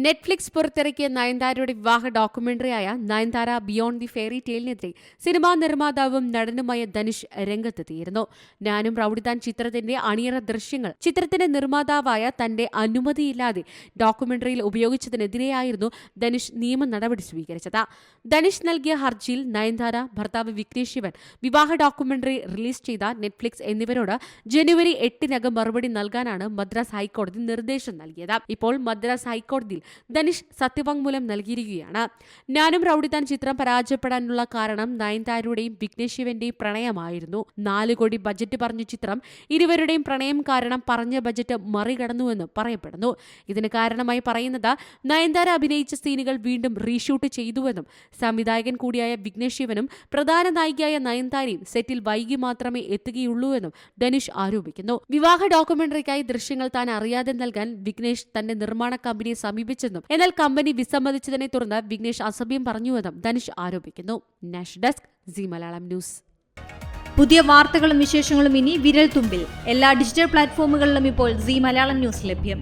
Netflix പുറത്തിറക്കിയ നയൻതാരയുടെ വിവാഹ ഡോക്യുമെന്ററിയായ നയൻതാര ബിയോണ്ട് ദി ഫെയറി ടെയിലിനെതിരെ സിനിമാ നിർമ്മാതാവും നടനുമായ ധനുഷ് രംഗത്തെത്തിയിരുന്നു. ഞാനും റൌഡിതാൻ ചിത്രത്തിന്റെ അണിയറ ദൃശ്യങ്ങൾ ചിത്രത്തിന്റെ നിർമ്മാതാവായ തന്റെ അനുമതിയില്ലാതെ ഡോക്യുമെന്ററിയിൽ ഉപയോഗിച്ചതിനെതിരെയായിരുന്നു ധനുഷ് നിയമ നടപടി സ്വീകരിച്ചത്. ധനുഷ് നൽകിയ ഹർജിയിൽ നയൻതാര, ഭർത്താവ് വിഘ്നേഷ് ശിവൻ, വിവാഹ ഡോക്യുമെന്ററി റിലീസ് ചെയ്ത നെറ്റ്ഫ്ലിക്സ് എന്നിവരോട് ജനുവരി 8 മറുപടി നൽകാനാണ് മദ്രാസ് ഹൈക്കോടതി നിർദ്ദേശം നൽകിയത്. ഇപ്പോൾ മദ്രാസ് ഹൈക്കോടതിയിൽ ധനുഷ് സത്യവാങ്മൂലം നൽകിയിരിക്കുകയാണ്. ഞാനും റൌഡിതാൻ ചിത്രം പരാജയപ്പെടാനുള്ള കാരണം നയൻതാരയുടെയും വിഘ്നേഷ് ശിവന്റെയും പ്രണയമായിരുന്നു. 4 കോടി ബജറ്റ് പറഞ്ഞ ചിത്രം ഇരുവരുടെയും പ്രണയം കാരണം പറഞ്ഞ ബജറ്റ് മറികടന്നുവെന്ന് പറയപ്പെടുന്നു. ഇതിന് കാരണമായി പറയുന്നത് നയൻതാര അഭിനയിച്ച സീനുകൾ വീണ്ടും റീഷൂട്ട് ചെയ്തുവെന്നും സംവിധായകൻ കൂടിയായ വിഘ്നേഷ് ശിവനും പ്രധാന നായികയായ നയൻതാരയും സെറ്റിൽ വൈകി മാത്രമേ എത്തുകയുള്ളൂവെന്നും ധനുഷ് ആരോപിക്കുന്നു. വിവാഹ ഡോക്യുമെന്ററിക്കായി ദൃശ്യങ്ങൾ താൻ അറിയാതെ നൽകാൻ വിഘ്നേഷ് തന്റെ നിർമ്മാണ കമ്പനിയെ സമീപിച്ചെന്നും എന്നാൽ കമ്പനി വിസമ്മതിച്ചതിനെ തുടർന്ന് വിഘ്നേഷ് അസഭ്യം പറഞ്ഞുവെന്നും ധനുഷ് ആരോപിക്കുന്നു. National desk, C Malayalam news. പുതിയ വാർത്തകളും വിശേഷങ്ങളും ഇനി വിരൽ തുമ്പിൽ. എല്ലാ ഡിജിറ്റൽ പ്ലാറ്റ്ഫോമുകളിലും ഇപ്പോൾ സി മലയാളം ന്യൂസ് ലഭ്യം.